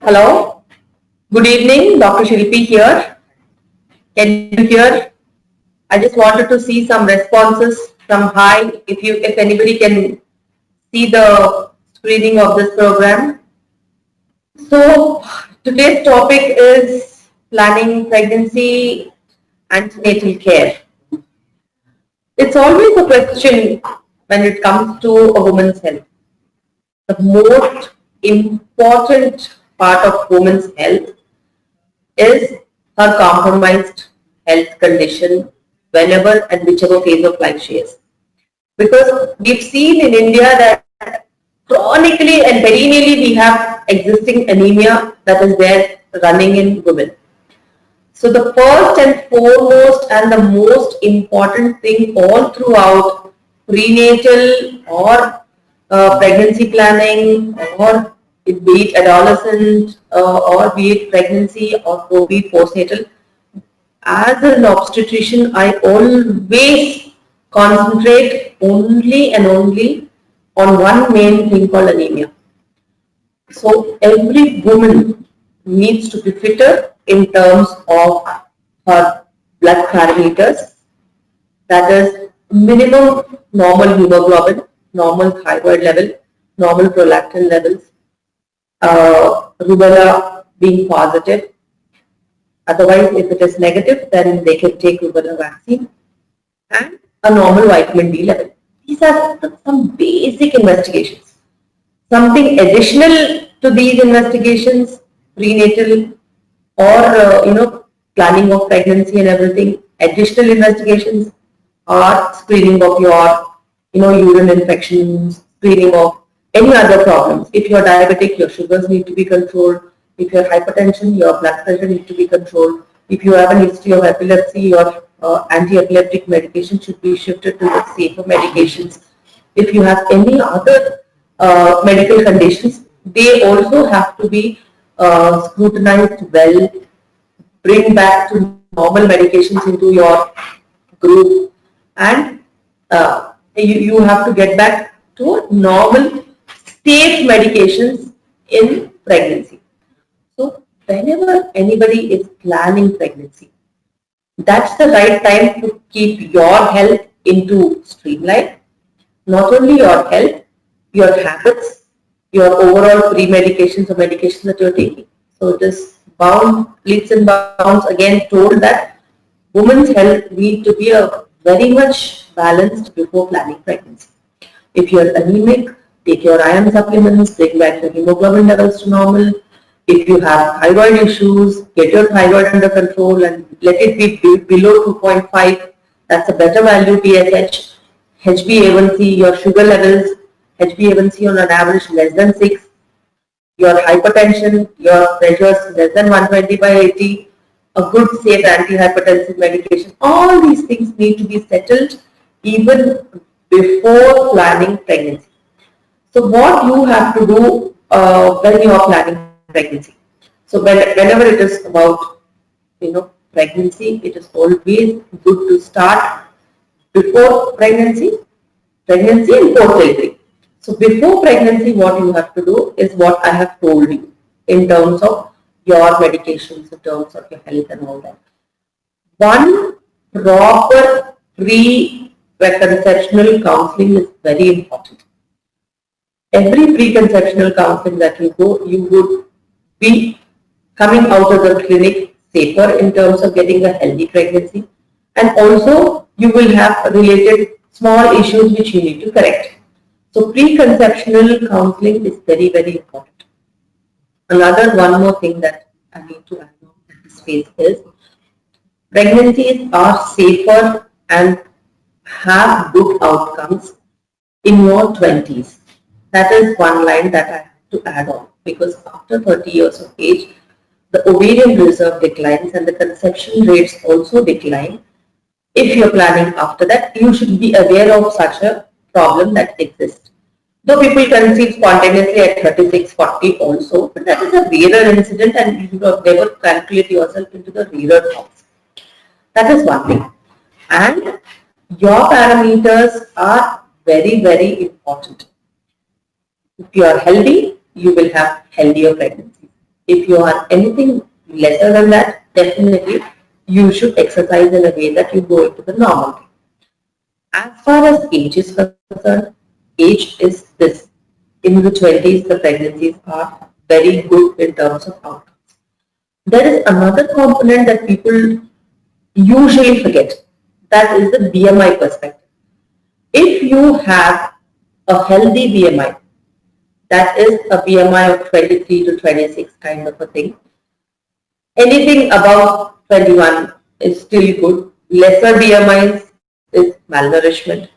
Hello, good evening, Dr. Shilpi here. Can you hear? I just wanted to see some responses from hi. If anybody can see the screening of this program. So today's topic is planning pregnancy, antenatal care. It's always a question when it comes to a woman's health. The most important part of woman's health is her compromised health condition whenever and whichever phase of life she is. Because we've seen in India that chronically and perennially we have existing anemia that is there running in women. So the first and foremost and the most important thing all throughout prenatal or pregnancy planning or be it adolescent or be it pregnancy or be it postnatal, as an obstetrician, I always concentrate only and only on one main thing called anemia. So every woman needs to be fitter in terms of her blood parameters, that is minimum normal hemoglobin, normal thyroid level, normal prolactin levels, rubella being positive. Otherwise, if it is negative, then they can take rubella vaccine and a normal vitamin D level. These are some basic investigations. Something additional to these investigations, prenatal or planning of pregnancy and everything, additional investigations are screening of your urine infections, screening of any other problems. If you're diabetic, your sugars need to be controlled. If you're hypertension, your blood pressure needs to be controlled. If you have a history of epilepsy, your anti-epileptic medication should be shifted to the safer medications. If you have any other medical conditions, they also have to be scrutinized well, bring back to normal medications into your group, and you have to get back to normal state medications in pregnancy. So whenever anybody is planning pregnancy, that's the right time to keep your health into streamline. Not only your health, your habits, your overall pre-medications or medications that you're taking. So this leaps and bounds again told that women's health need to be very much balanced before planning pregnancy. If you're anemic, take your iron supplements, bring back your hemoglobin levels to normal. If you have thyroid issues, get your thyroid under control and let it be below 2.5. That's a better value TSH. HbA1c, your sugar levels, HbA1c on an average less than 6. Your hypertension, your pressures less than 120/80. A good safe antihypertensive medication. All these things need to be settled even before planning pregnancy. So what you have to do when you are planning pregnancy. So whenever it is about pregnancy, it is always good to start before pregnancy and post-delivery. So before pregnancy, what you have to do is what I have told you in terms of your medications, in terms of your health and all that. One proper pre-conceptional counseling is very important. Every preconceptional counseling that you go, you would be coming out of the clinic safer in terms of getting a healthy pregnancy, and also you will have related small issues which you need to correct. So preconceptional counseling is very, very important. One more thing that I need to add on at this phase is pregnancies are safer and have good outcomes in your 20s. That is one line that I have to add on, because after 30 years of age, the ovarian reserve declines and the conception rates also decline. If you're planning after that, you should be aware of such a problem that exists. Though people conceive spontaneously at 36, 40 also, but that is a rarer incident and you should never calculate yourself into the rarer forms. That is one thing. And your parameters are very, very important. If you are healthy, you will have healthier pregnancy. If you are anything lesser than that, definitely you should exercise in a way that you go into the normal. As far as age is concerned, age is this. In the 20s, the pregnancies are very good in terms of outcomes. There is another component that people usually forget. That is the BMI perspective. If you have a healthy BMI, that is a BMI of 23 to 26 kind of a thing, anything above 21 is still good. Lesser BMIs is malnourishment.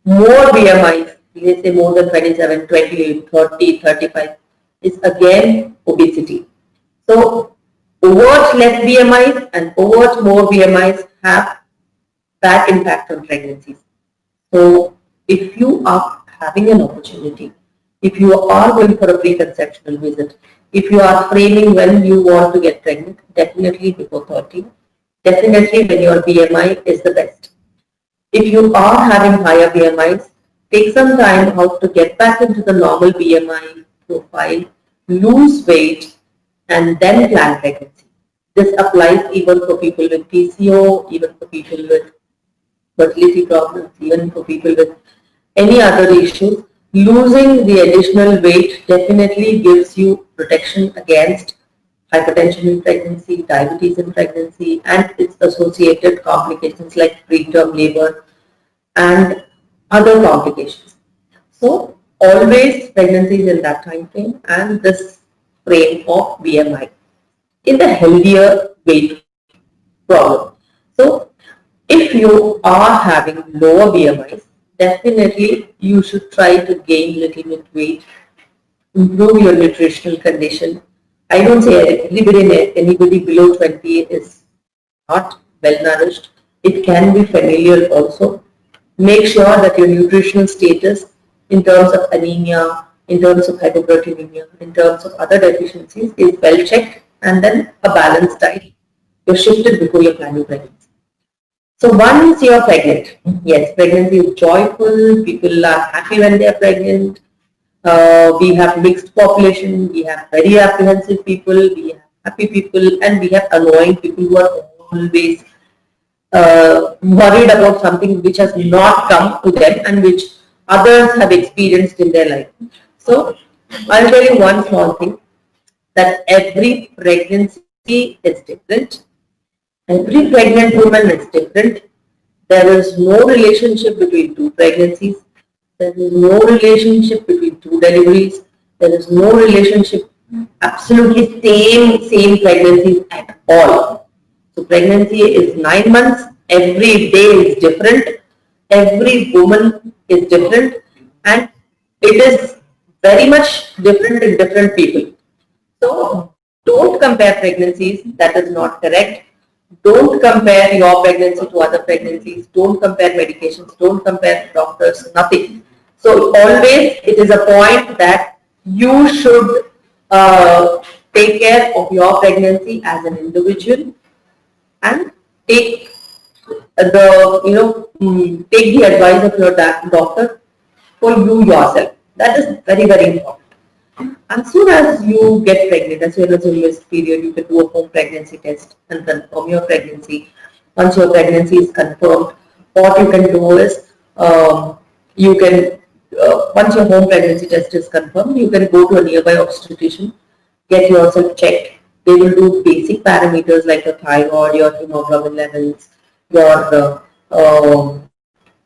More BMIs, let's say more than 27, 28, 30, 35, is again obesity. So overt less BMIs and overt more BMIs have bad impact on pregnancies. So if you are having an opportunity, if you are going for a preconceptional visit, if you are framing when you want to get pregnant, definitely before 30, definitely when your BMI is the best. If you are having higher BMIs, take some time out to get back into the normal BMI profile, lose weight, and then plan pregnancy. This applies even for people with PCO, even for people with fertility problems, even for people with any other issues. Losing the additional weight definitely gives you protection against hypertension in pregnancy, diabetes in pregnancy, and its associated complications like preterm labor and other complications. So always pregnancy is in that time frame and this frame of BMI in the healthier weight problem. So if you are having lower BMIs, definitely you should try to gain little bit weight, improve your nutritional condition. I don't say anybody below 20 is not well nourished. It can be familial also. Make sure that your nutritional status in terms of anemia, in terms of hypoproteinemia, in terms of other deficiencies is well checked, and then a balanced diet. You're shifted before you plan your pregnancy. So once you're pregnant, yes, pregnancy is joyful, people are happy when they are pregnant. We have mixed population, we have very apprehensive people, we have happy people, and we have annoying people who are always worried about something which has not come to them and which others have experienced in their life. So I'll tell you one small thing, that every pregnancy is different. Every pregnant woman is different. There is no relationship between two pregnancies. There is no relationship between two deliveries. There is no relationship, absolutely same pregnancies at all. So pregnancy is 9 months. Every day is different. Every woman is different, and it is very much different in different people. So don't compare pregnancies. That is not correct. Don't compare your pregnancy to other pregnancies. Don't compare medications. Don't compare doctors. Nothing. So always it is a point that you should take care of your pregnancy as an individual and take take the advice of your doctor for you yourself. That is very important. As soon as you get pregnant, as soon as you miss period, you can do a home pregnancy test and confirm your pregnancy. Once your pregnancy is confirmed, what you can do is you can once your home pregnancy test is confirmed, you can go to a nearby obstetrician, get yourself checked. They will do basic parameters like your thyroid, your hemoglobin levels, your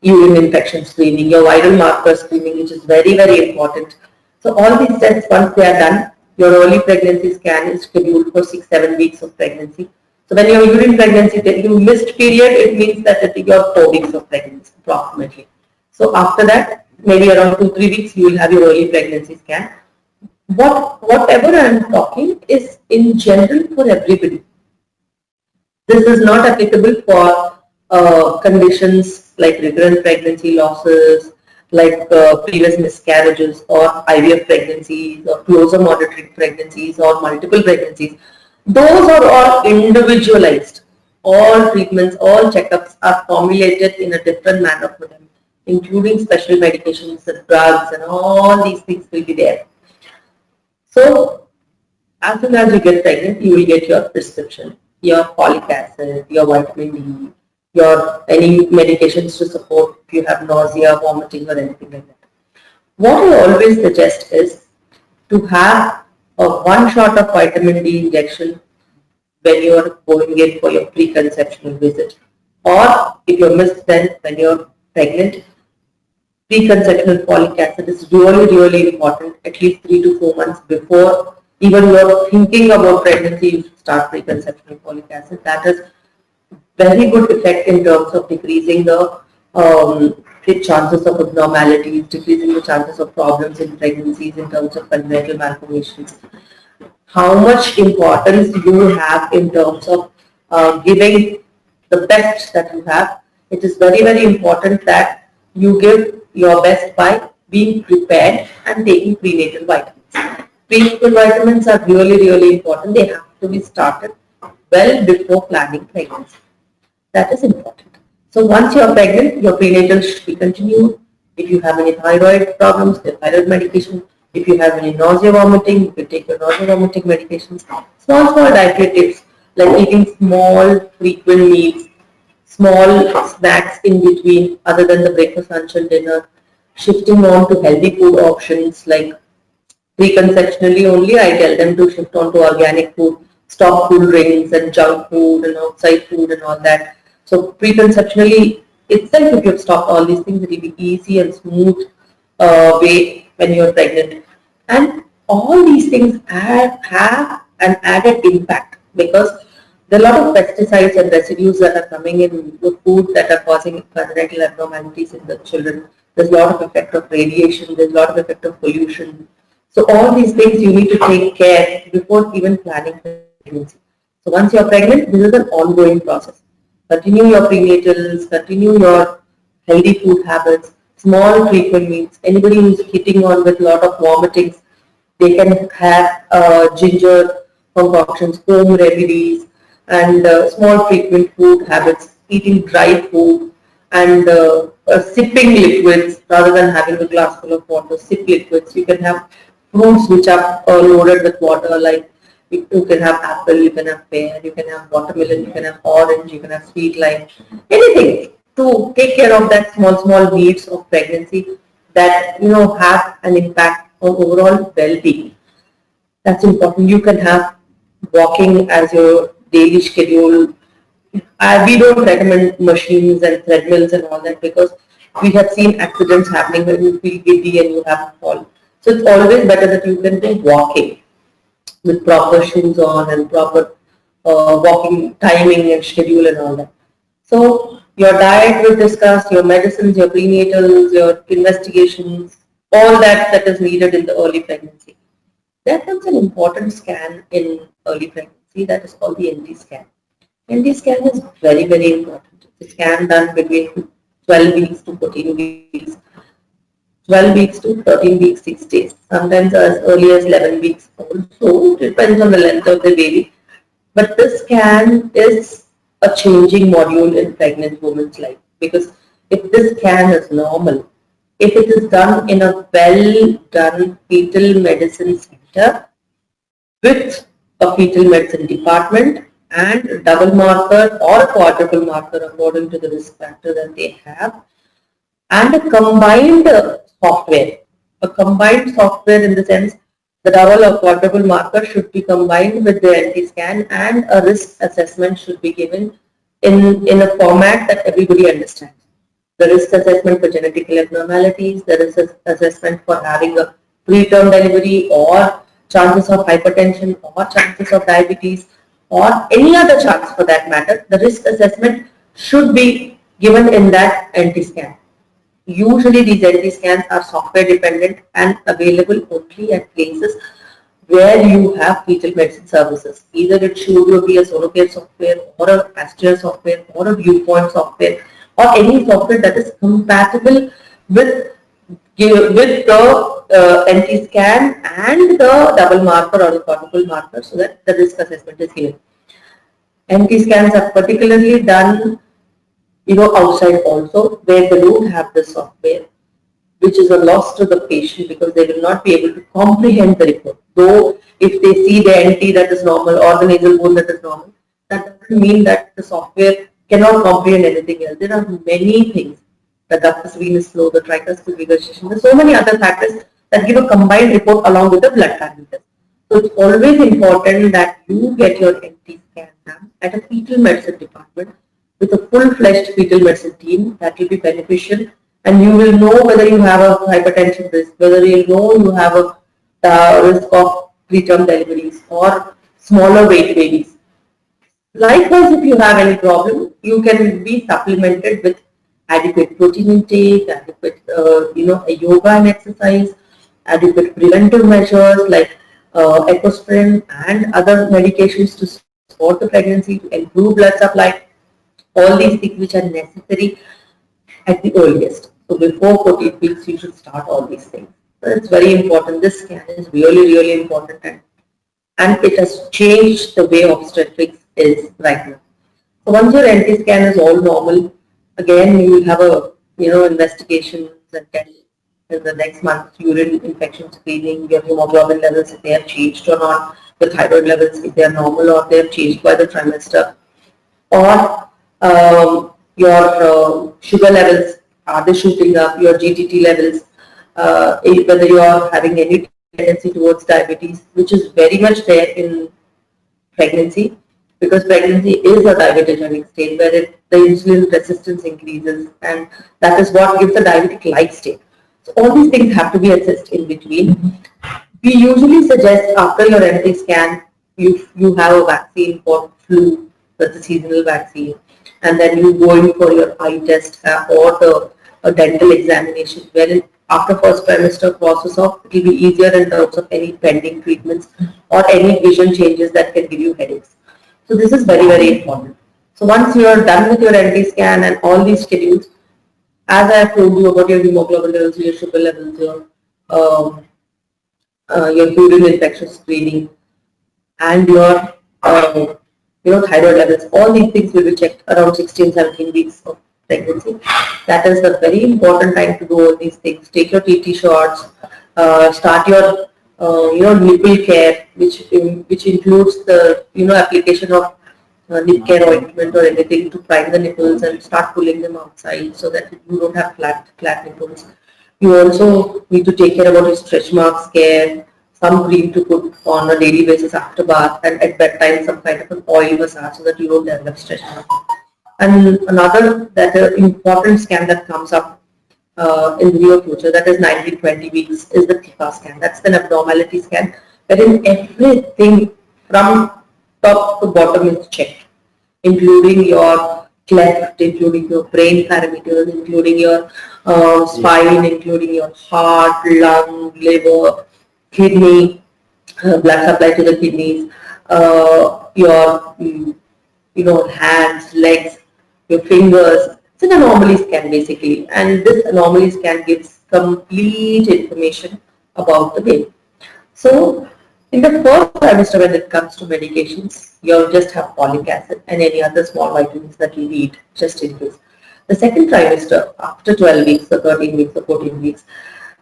urine infection screening, your viral marker screening, which is very important. So all these tests, once they are done, your early pregnancy scan is scheduled for 6-7 weeks of pregnancy. So when your urine pregnancy, you missed period, it means that you're 4 weeks of pregnancy approximately. So after that, maybe around 2-3 weeks, you will have your early pregnancy scan. Whatever I am talking is in general for everybody. This is not applicable for conditions like recurrent pregnancy losses, like previous miscarriages or IVF pregnancies or closer monitoring pregnancies or multiple pregnancies. Those are all individualized. All treatments, all checkups are formulated in a different manner for them, including special medications and drugs, and all these things will be there. So As soon as you get pregnant, you will get your prescription, your folic acid, your vitamin D, your any medications to support if you have nausea, vomiting, or anything like that. What I always suggest is to have a one shot of vitamin D injection when you are going in for your preconceptional visit, or if you're missed then when you're pregnant. Preconceptional folic acid is really, really important. At least 3 to 4 months before even you're thinking about pregnancy, you should start preconceptional folic acid. That is very good effect in terms of decreasing the chances of abnormalities, decreasing the chances of problems in pregnancies in terms of congenital malformations. How much importance you have in terms of giving the best that you have. It is very, very important that you give your best by being prepared and taking prenatal vitamins. Prenatal vitamins are really, really important. They have to be started well before planning pregnancy. That is important. So once you are pregnant, your prenatal should be continued. If you have any thyroid problems, the thyroid medication. If you have any nausea vomiting, you can take your nausea vomiting medications. Small dietary tips like eating small frequent meals, small snacks in between other than the breakfast, lunch and dinner, shifting on to healthy food options like preconceptionally only, I tell them to shift on to organic food, stop cool drinks and junk food and outside food and all that. So preconceptionally itself, if you've stopped all these things, it will be easy and smooth way when you're pregnant. And all these things have an added impact because there are a lot of pesticides and residues that are coming in the food that are causing congenital abnormalities in the children. There's a lot of effect of radiation, there's a lot of effect of pollution. So all these things you need to take care before even planning pregnancy. So once you're pregnant, this is an ongoing process. Continue your prenatals, continue your healthy food habits, small frequent meals. Anybody who's hitting on with a lot of vomitings, they can have ginger concoctions, home remedies, and small frequent food habits, eating dry food, and sipping liquids rather than having a glass full of water. Sip liquids. You can have fruits which are loaded with water, like you can have apple, you can have pear, you can have watermelon, you can have orange, you can have sweet lime, anything to take care of that small needs of pregnancy that have an impact on overall well-being. That's important. You can have walking as your daily schedule. We don't recommend machines and treadmills and all that because we have seen accidents happening when you feel giddy and you have to fall. So it's always better that you can do walking with proper shoes on and proper walking timing and schedule and all that. So your diet we discussed, your medicines, your prenatals, your investigations, all that is needed in the early pregnancy. There comes an important scan in early pregnancy that is called the NT scan. NT scan is very, very important. It's a scan done between 12 weeks to 14 weeks, 12 weeks to 13 weeks, 6 days, sometimes as early as 11 weeks also, depends on the length of the baby. But this scan is a changing module in pregnant woman's life because if this scan is normal, if it is done in a well done fetal medicine center with a fetal medicine department and a double marker or a quadruple marker according to the risk factor that they have, and a combined software. A combined software in the sense the double or quadruple marker should be combined with the NT scan and a risk assessment should be given in a format that everybody understands. The risk assessment for genetical abnormalities, the risk assessment for having a preterm delivery or chances of hypertension or chances of diabetes or any other chance for that matter, the risk assessment should be given in that NT scan. Usually these NT scans are software dependent and available only at places where you have fetal medicine services. Either it should be a Sonocare software or a Astrea software or a Viewpoint software or any software that is compatible with the NT scan and the double marker or the quadruple marker so that the risk assessment is given. NT scans are particularly done outside also where they don't have the software, which is a loss to the patient because they will not be able to comprehend the report. Though if they see the NT that is normal or the nasal bone that is normal, that doesn't mean that the software cannot comprehend anything else. There are many things, the ductus venous flow, the tricuspid regurgitation. There's so many other factors that give a combined report along with the blood parameters. So it's always important that you get your NT scan done at a fetal medicine department with a full-fledged fetal medicine team. That will be beneficial, and you will know whether you have a hypertension risk, whether you know you have a risk of preterm deliveries or smaller weight babies. Likewise, if you have any problem, you can be supplemented with adequate protein intake, adequate, a yoga and exercise, adequate preventive measures like ecosprin and other medications to support the pregnancy, to improve blood supply. All these things which are necessary at the earliest. So before 14 weeks, you should start all these things. So it's very important. This scan is really, really important, and it has changed the way obstetrics is right now. So once your NT scan is all normal, again you will have a investigations and tell in the next month urine infection screening, your hemoglobin levels if they have changed or not, the thyroid levels if they are normal or they have changed by the trimester, or your sugar levels, are they shooting up, your GTT levels, whether you are having any tendency towards diabetes, which is very much there in pregnancy, because pregnancy is a diabetogenic state where the insulin resistance increases, and that is what gives a diabetic-like state. So all these things have to be assessed in between. We usually suggest after your NT scan, you have a vaccine for flu, that's a seasonal vaccine, and then you go in for your eye test or the dental examination, wherein after first trimester process off, it will be easier in terms of any pending treatments or any vision changes that can give you headaches. So this is very, very important. So once you are done with your NT scan and all these schedules, as I have told you about your hemoglobin levels, your sugar levels, your urine infection screening, and your thyroid levels, all these things will be checked around 16-17 weeks of pregnancy. That is the very important time to do all these things. Take your TT shots, start your nipple care, which includes the application of nip care ointment or anything to prime the nipples and start pulling them outside so that you don't have flat nipples. You also need to take care about your stretch marks care, some cream to put on a daily basis after bath, and at bedtime some kind of an oil massage so that you don't develop stretch marks. And another important scan that comes up in the near future, that is 19-20 weeks, is the TIFA scan. That's an abnormality scan, wherein everything from top to bottom is checked, including your cleft, including your brain parameters, including your spine, including your heart, lung, liver, kidney, blood supply to the kidneys, your hands, legs, your fingers. It's an anomaly scan basically, and this anomaly scan gives complete information about the baby. So in the first trimester, when it comes to medications, you'll just have folic acid and any other small vitamins that you need just in case. The second trimester, after 12 weeks or 13 weeks or 14 weeks,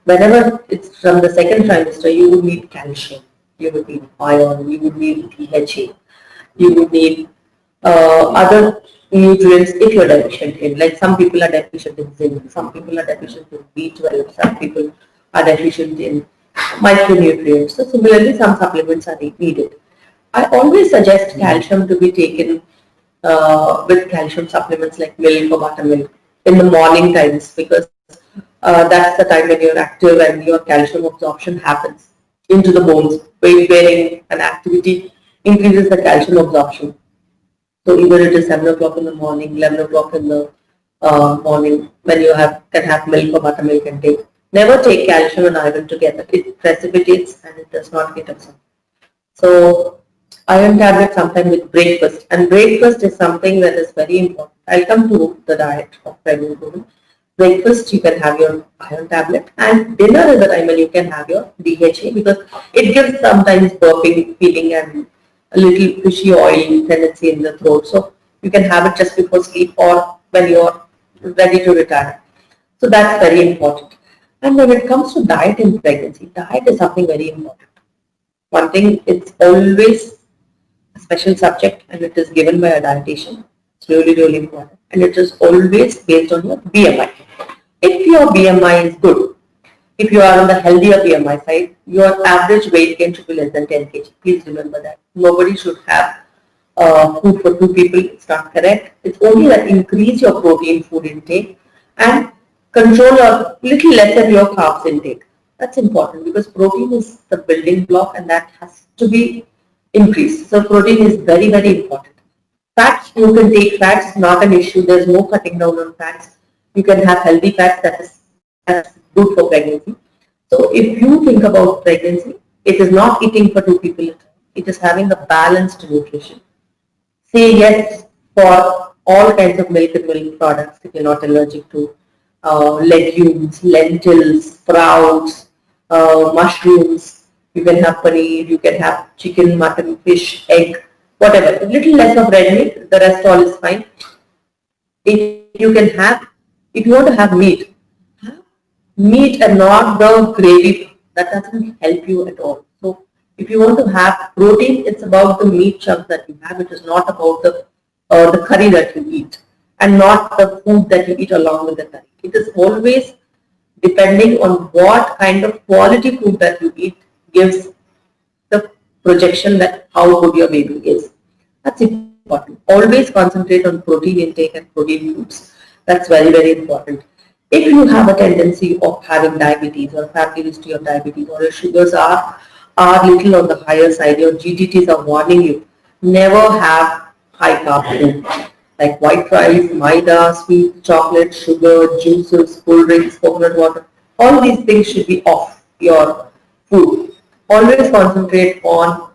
whenever it's from the second trimester, you would need calcium, you would need iron, you would need DHA, you would need other nutrients if you're deficient in. Like some people are deficient in zinc, some people are deficient in B12, some people are deficient in micronutrients. So similarly, some supplements are needed. I always suggest calcium to be taken with calcium supplements like milk or buttermilk in the morning times, because that's the time when you're active and your calcium absorption happens into the bones. Weight bearing and activity increases the calcium absorption. So either it is 7 o'clock in the morning, 11 o'clock in the morning, when you can have milk or buttermilk and take. Never take calcium and iron together. It precipitates and it does not get absorbed. So iron tablet sometime with breakfast, and breakfast is something that is very important. I'll come to the diet of pregnant women. Breakfast you can have your iron tablet, and dinner is the time when you can have your DHA, because it gives sometimes burping feeling and a little fishy oil tendency in the throat. So you can have it just before sleep or when you're ready to retire. So that's very important. And when it comes to diet in pregnancy, diet is something very important. One thing, it's always a special subject and it is given by a dietitian. It's really, really important. And it is always based on your BMI. If your BMI is good, if you are on the healthier BMI side, your average weight gain should be less than 10 kg. Please remember that. Nobody should have food for two people. It's not correct. It's only that increase your protein food intake and control a little less of your carbs intake. That's important because protein is the building block and that has to be increased. So protein is very, very important. Fats, you can take fats, not an issue. There's no cutting down on fats. You can have healthy fats, that's good for pregnancy. So if you think about pregnancy, it is not eating for two people. It is having a balanced nutrition. Say yes for all kinds of milk and milk products if you're not allergic to legumes, lentils, sprouts, mushrooms. You can have paneer, you can have chicken, mutton, fish, egg, whatever. A little less of red meat, the rest all is fine. If you want to have meat and not the gravy, that doesn't help you at all. So if you want to have protein, it's about the meat chunk that you have. It is not about the curry that you eat and not the food that you eat along with the curry. It is always depending on what kind of quality food that you eat gives the projection that how good your baby is. That's important. Always concentrate on protein intake and protein foods. That's very, very important. If you have a tendency of having diabetes or family history of diabetes or your sugars are little on the higher side, your GGTs are warning you, never have high carb food like white rice, maida, sweet chocolate, sugar, juices, cold drinks, coconut water. All these things should be off your food. Always concentrate on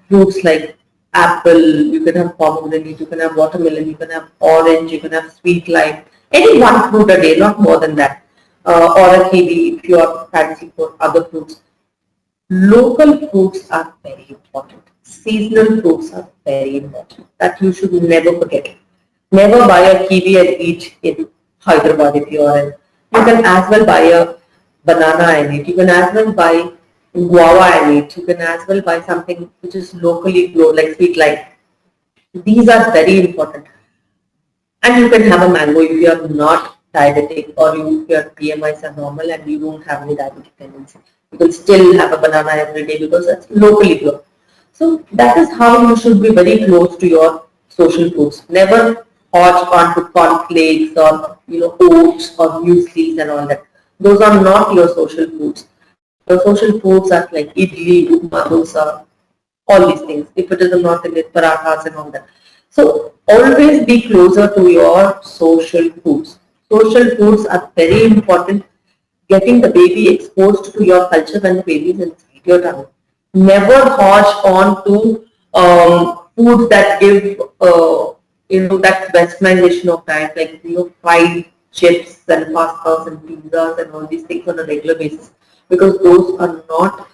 fruits like apple, you can have pomegranate, you can have watermelon, you can have orange, you can have sweet lime. Any one fruit a day, not more than that. Or a kiwi if you are fancy for other fruits. Local fruits are very important. Seasonal fruits are very important. That you should never forget. Never buy a kiwi and eat in Hyderabad if you are in. You can as well buy a banana and eat. You can as well buy guava and eat. You can as well buy something which is locally grown like sweet lime. These are very important. And you can have a mango if you are not diabetic or your PMIs are normal and you don't have any diabetic tendency. You can still have a banana every day because that's locally grown. So that is how you should be very close to your social foods. Never hodge onto cornflakes or oats or mueslis and all that. Those are not your social foods. Your social foods are like idli, upma, dosa, all these things. If it is a North Indian, parathas and all that. So always be closer to your social foods. Social foods are very important. Getting the baby exposed to your culture when the baby is inside your tummy. Never hodge on to foods that give that westernization of diet, like fried chips and pastas and pizzas and all these things on a regular basis, because those are not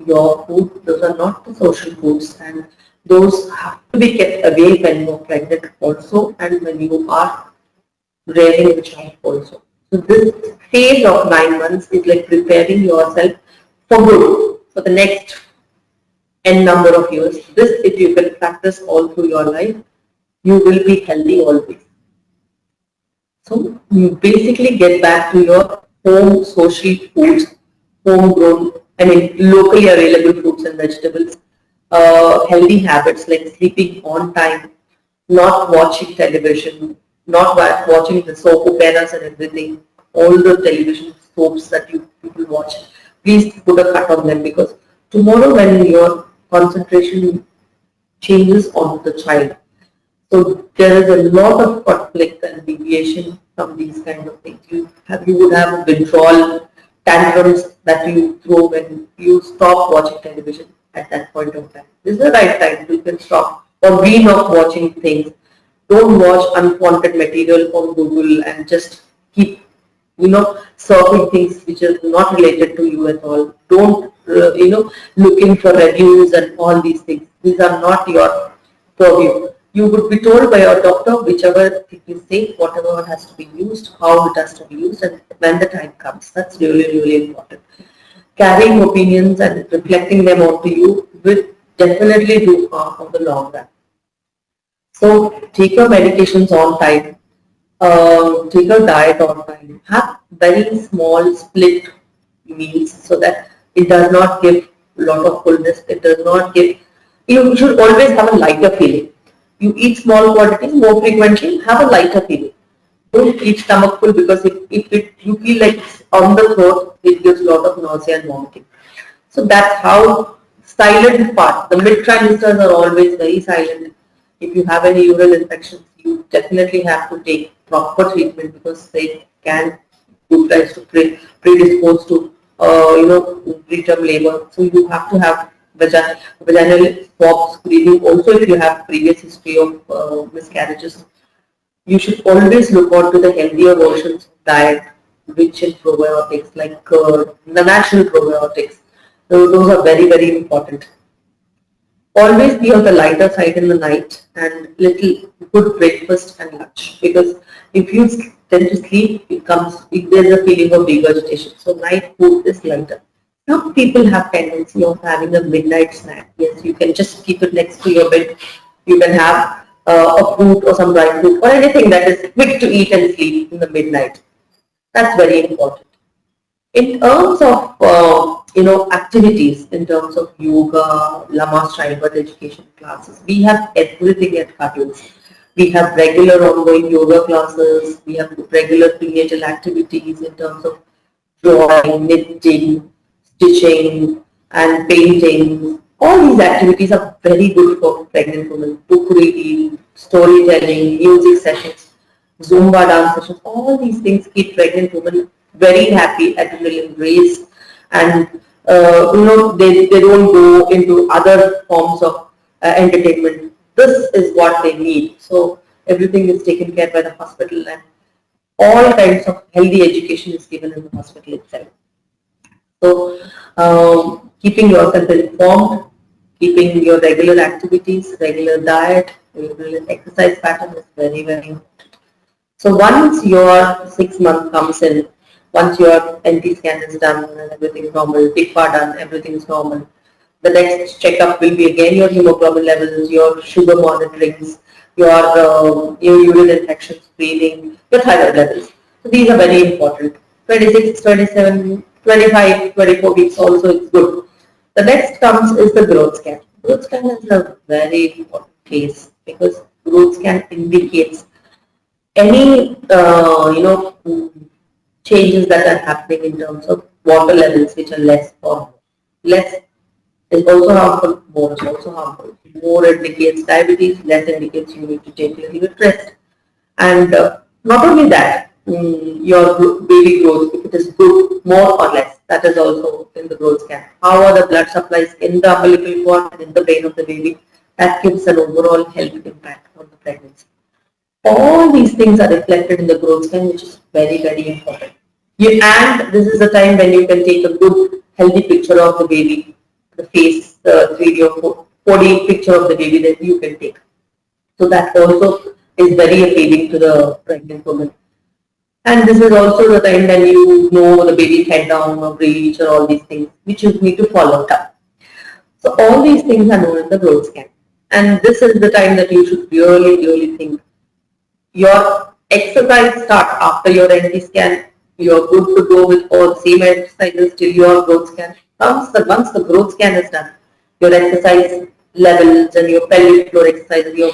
your food, those are not the social foods, and those have to be kept away when you are pregnant also and when you are rearing a child also. So this phase of 9 months is like preparing yourself for good for the next n number of years. This, if you can practice all through your life, you will be healthy always. So you basically get back to your home social foods, homegrown, locally available fruits and vegetables, healthy habits like sleeping on time, not watching television, not watching the soap operas and everything, all the television soaps that people watch. Please put a cut on them because tomorrow when your concentration changes on the child, so there is a lot of conflict and deviation from these kind of things. You would have withdrawal tantrums that you throw when you stop watching television at that point of time. This is the right time you can stop or wean off watching things. Don't watch unwanted material on Google and just keep surfing things which are not related to you at all. Don't looking for reviews and all these things. These are not your purview. You would be told by your doctor whichever thing is safe, whatever has to be used, how it has to be used, and when the time comes. That's really, really important. carrying opinions and reflecting them onto you will definitely do harm on the long run. So take your medications on time, take your diet on time, have very small split meals so that it does not give a lot of fullness, it does not give, you should always have a lighter feeling. You eat small quantities more frequently, have a lighter feeling. Don't eat stomach full because if you feel like it's on the throat, it gives a lot of nausea and vomiting. So that's how silent part. The mid trimesters are always very silent. If you have any urine infections, you definitely have to take proper treatment because they can give rise to predispose to preterm labor. So you have to have vaginal swab screening. Also, if you have previous history of miscarriages, you should always look on to the healthier versions of diet, rich in probiotics like curd, the natural probiotics. So those are very, very important. Always be on the lighter side in the night and little good breakfast and lunch because if you tend to sleep, there's a feeling of regurgitation. So night food is lighter. Some people have tendency of having a midnight snack. Yes, you can just keep it next to your bed. You can have a fruit or some dry fruit or anything that is quick to eat and sleep in the midnight. That's very important. In terms of activities, in terms of yoga, Lama's childbirth education classes, we have everything at Cartoons. We have regular ongoing yoga classes. We have regular prenatal activities in terms of drawing, knitting, stitching, and painting. All these activities are very good for pregnant women. Book reading, storytelling, music sessions, Zumba dance sessions, all these things keep pregnant women very happy, adrenaline raised, and they don't go into other forms of entertainment. This is what they need. So everything is taken care by the hospital, and all kinds of healthy education is given in the hospital itself. So keeping yourself informed, keeping your regular activities, regular diet, regular exercise pattern is very, very important. So once your 6 month comes in, once your NT scan is done and everything is normal, TICPA done, everything is normal, the next checkup will be again your hemoglobin levels, your sugar monitorings, your urine infection screening, your thyroid levels. So these are very important. 26, 27, 25, 24 weeks also is good. The next comes is the growth scan. Growth scan is a very important case because growth scan indicates any changes that are happening in terms of water levels which are less or more. Less is also harmful, more is also harmful. More indicates diabetes, less indicates you need to take a little bit rest. And not only that, your baby growth, if it is good, more or less, that is also in the growth scan. How are the blood supplies in the umbilical cord and in the brain of the baby? That gives an overall health impact on the pregnancy. All these things are reflected in the growth scan, which is very, very important. And this is the time when you can take a good, healthy picture of the baby, the face, the 3D or 4D picture of the baby that you can take. So that also is very appealing to the pregnant woman. And this is also the time when you know the baby's head down or breech or all these things, which you need to follow up. So all these things are known in the growth scan. And this is the time that you should really, really think. Your exercise start after your NT scan. You're good to go with all the same exercises till your growth scan. Once the growth scan is done, your exercise levels and your pelvic floor exercises, your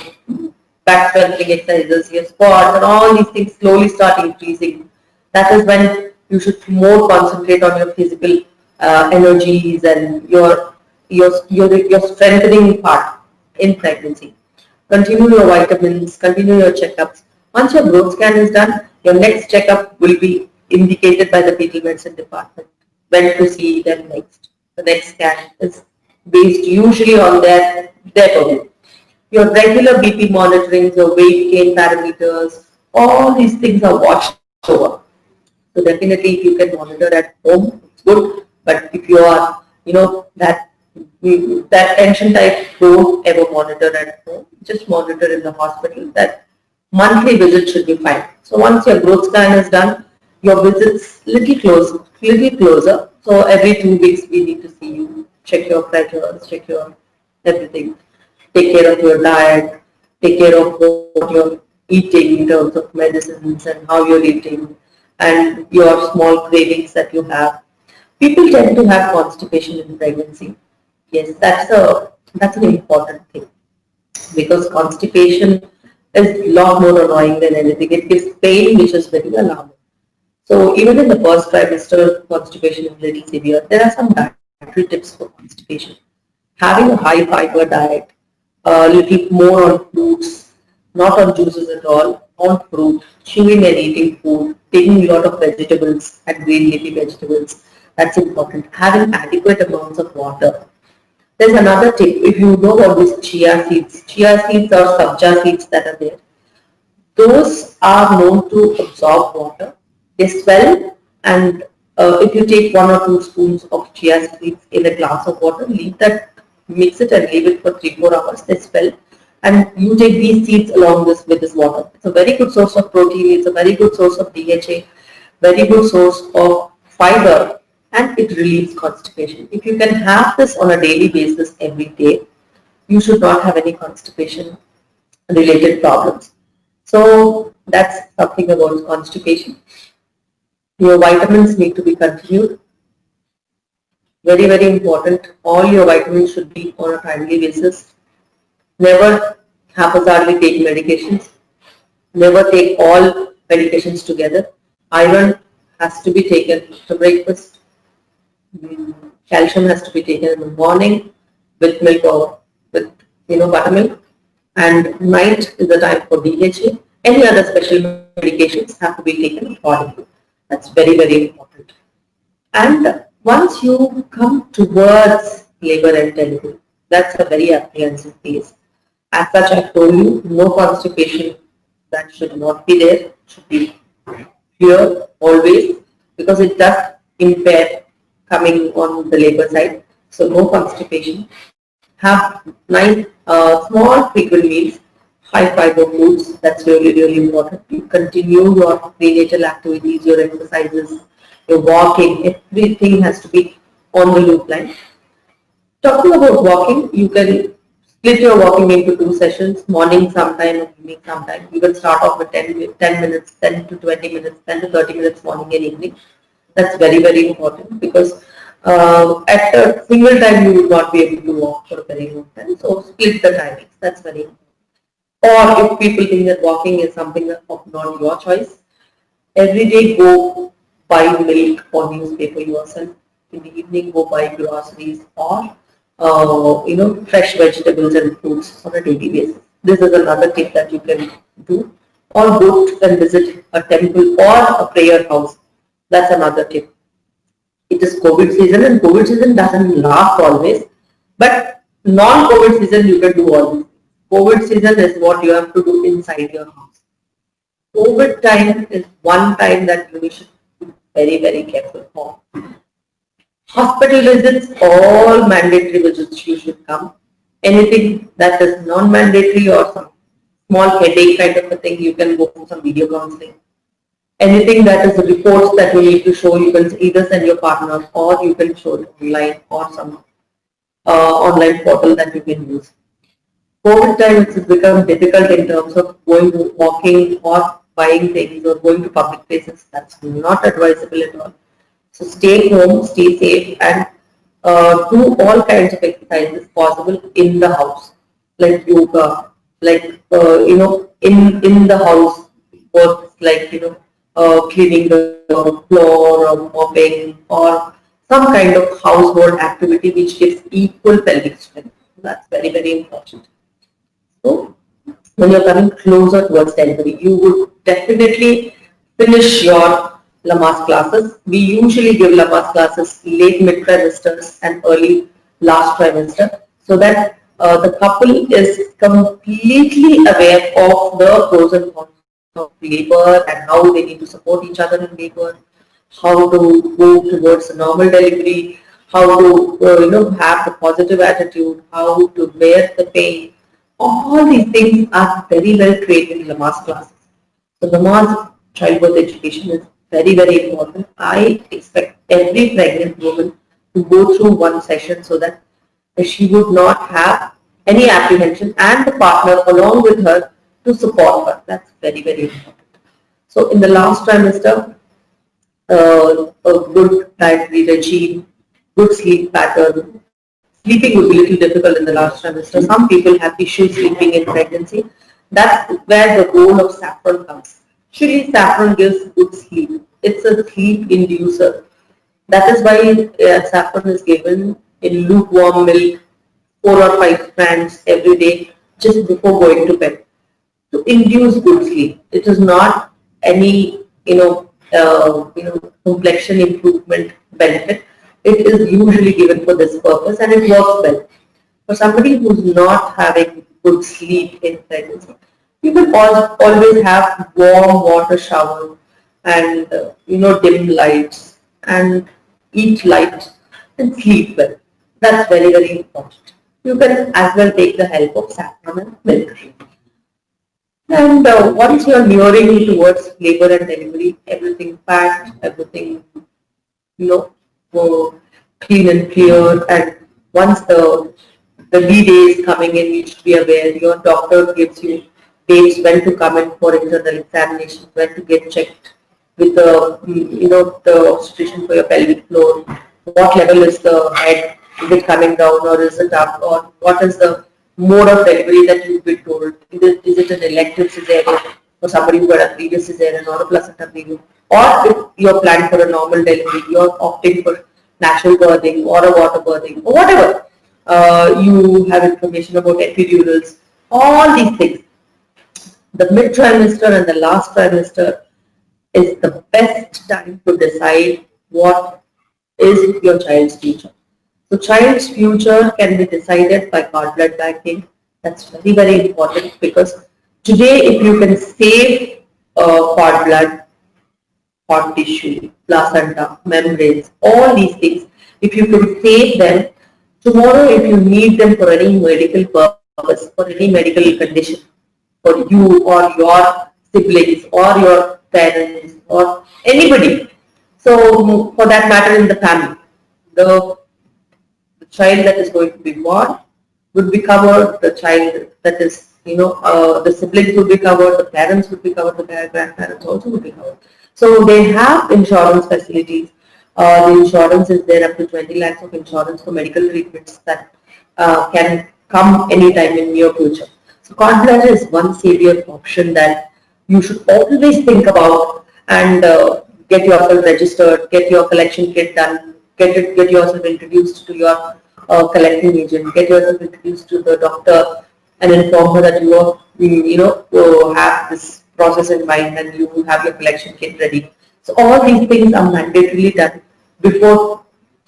back strengthening exercises, your squats and all these things slowly start increasing. That is when you should more concentrate on your physical energies and your strengthening part in pregnancy. Continue your vitamins, continue your checkups. Once your growth scan is done, your next checkup will be indicated by the fetal medicine department when to see them next. The next scan is based usually on their purview. Your regular BP monitoring, your weight gain parameters, all these things are watched over. So definitely if you can monitor at home, it's good. But if you are, that tension type, don't ever monitor at home. Just monitor in the hospital. That monthly visit should be fine. So once your growth scan is done, your visits little closer, So every 2 weeks we need to see you, check your pressures, check your everything, take care of your diet, take care of what you're eating in terms of medicines and how you're eating and your small cravings that you have. People tend to have constipation in pregnancy. Yes, that's an important thing because constipation is a lot more annoying than anything. It gives pain, which is very alarming. So even in the first trimester, constipation is little severe. There are some dietary tips for constipation. Having a high fiber diet, a little more on fruits, not on juices at all, on fruit, chewing and eating food, taking a lot of vegetables and green leafy vegetables. That's important. Having adequate amounts of water. There's another tip. If you know about these chia seeds or sabja seeds that are there, those are known to absorb water. They swell, and if you take 1 or 2 spoons of chia seeds in a glass of water, leave that, mix it and leave it for 3 4 hours. They swell, and you take these seeds along this with this water. It's a very good source of protein. It's a very good source of DHA, very good source of fiber, and it relieves constipation. If you can have this on a daily basis every day, you should not have any constipation related problems. So that's something about constipation. Your vitamins need to be continued. Very, very important. All your vitamins should be on a timely basis. Never haphazardly take medications. Never take all medications together. Iron has to be taken after breakfast. Calcium has to be taken in the morning with milk or with buttermilk. And night is the time for DHA. Any other special medications have to be taken accordingly. That's very, very important. And once you come towards labor and delivery, that's a very apprehensive phase. As such, I told you, no constipation, that should not be there, should be here always, because it does impair coming on the labor side. So no constipation. Have nice, small, frequent meals, high fiber foods. That's really, really important. You continue your prenatal activities, your exercises, your walking. Everything has to be on the loop line. Talking about walking, you can split your walking into 2 sessions, morning sometime and evening sometime. You can start off with 10 minutes, 10 to 20 minutes, 10 to 30 minutes morning and evening. That's very, very important because at a single time you will not be able to walk for a very long time. So split the timings. That's very important. Or if people think that walking is something of not your choice, every day go buy milk or newspaper yourself. In the evening, go buy groceries or fresh vegetables and fruits on a daily basis. This is another tip that you can do. Or go and visit a temple or a prayer house. That's another tip. It is COVID season and COVID season doesn't last always. But non-COVID season you can do all this. COVID season is what you have to do inside your house. COVID time is one time that you should be very, very careful for. Hospital visits, all mandatory visits you should come. Anything that is non-mandatory or some small headache kind of a thing, you can go for some video counseling. Anything that is reports that you need to show, you can either send your partner or you can show it online or some online portal that you can use. COVID time it has become difficult in terms of going to walking or buying things or going to public places. That's not advisable at all. So stay home, stay safe, and do all kinds of exercises possible in the house, like yoga, like in the house works like cleaning the floor or mopping or some kind of household activity which gives equal pelvic strength. That's very, very important. So when you're coming closer towards delivery, you would definitely finish your Lamaze classes. We usually give Lamaze classes late mid-trimesters and early last trimester so that the couple is completely aware of the pros and cons of labor and how they need to support each other in labor, how to go towards a normal delivery, how to have the positive attitude, how to bear the pain. All these things are very well created in Lamaze classes. So Lamaze childbirth education is very, very important. I expect every pregnant woman to go through one session so that she would not have any apprehension and the partner along with her to support her. That's very, very important. So in the last trimester, a good dietary regime, good sleep pattern. Sleeping would be a little difficult in the last trimester. Some people have issues sleeping in pregnancy. That's where the role of saffron comes. Actually, saffron gives good sleep. It's a sleep inducer. That is why saffron is given in lukewarm milk, 4 or 5 strands every day, just before going to bed to induce good sleep. It is not any complexion improvement benefit. It is usually given for this purpose and it works well. For somebody who's not having good sleep in pregnancy, you will always have warm water shower and dim lights and eat light and sleep well. That's very, very important. You can as well take the help of saffron and milk. And once you're nearing towards labor and delivery, everything packed, everything, you know, clean and clear. And once the D-day is coming in, you should be aware. Your doctor gives you dates when to come in for internal examinations, when to get checked with the obstetrician for your pelvic floor. What level is the head? Is it coming down or is it up? Or what is the mode of delivery that you've been told? Is it an elective cesarean for somebody who had a previous cesarean or a placenta preview? Or if you're planning for a normal delivery, you're opting for natural birthing or a water birthing or whatever. You have information about epidurals, all these things. The mid trimester and the last trimester is the best time to decide what is your child's future. So child's future can be decided by cord blood banking. That's very, very important because today if you can save cord blood, cord tissue, placenta, membranes, all these things, if you can save them, tomorrow if you need them for any medical purpose, for any medical condition, for you or your siblings or your parents or anybody, so for that matter in the family, the child that is going to be born would be covered, the child that is, the siblings would be covered, the parents would be covered, the grandparents also would be covered. So they have insurance facilities. The insurance is there up to 20 lakhs of insurance for medical treatments that can come anytime in near future. So cord is one savior option that you should always think about and get yourself registered, get your collection kit done, get yourself introduced to your collecting agent, get yourself introduced to the doctor and inform her that you are, have this process in mind and you have your collection kit ready. So all these things are mandatorily done before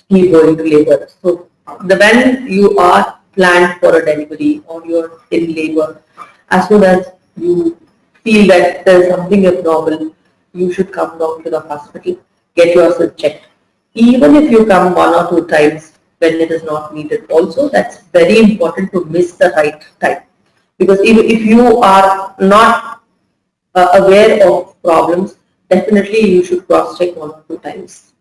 you go into labor. So when you are planned for a delivery or you're in labor, as soon as you feel that there is something abnormal, you should come down to the hospital, get yourself checked. Even if you come 1 or 2 times when it is not needed, also that's very important to miss the right time. Because if you are not aware of problems, definitely you should cross-check 1 or 2 times.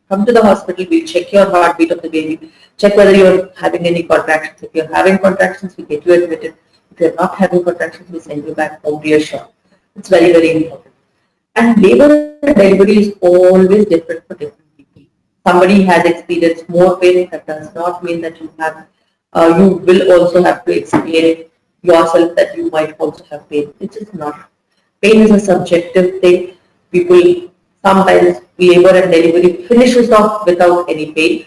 Come to the hospital, we'll check your heartbeat of the baby, check whether you're having any contractions. If you're having contractions, we get you admitted. If you're not having contractions, we send you back home reassured. It's very, very important. And labor and delivery is always different for different people. Somebody has experienced more pain, that does not mean that you have, you will also have to explain yourself that you might also have pain. It is not. Pain is a subjective thing. People sometimes labor and delivery finishes off without any pain.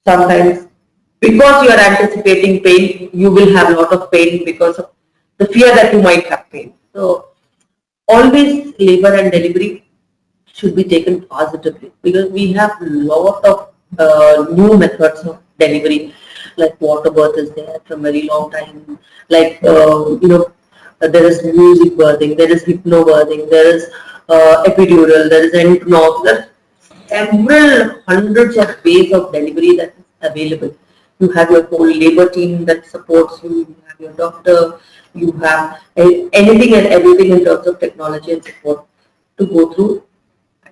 Sometimes because you are anticipating pain, you will have a lot of pain because of the fear that you might have pain. So always labor and delivery should be taken positively because we have a lot of new methods of delivery, like water birth is there from a very long time, like there is music birthing, there is hypnobirthing, there is epidural, there is entenatal, there are several hundreds of ways of delivery that is available. You have your whole labor team that supports you, you have your doctor, you have anything and everything in terms of technology and support to go through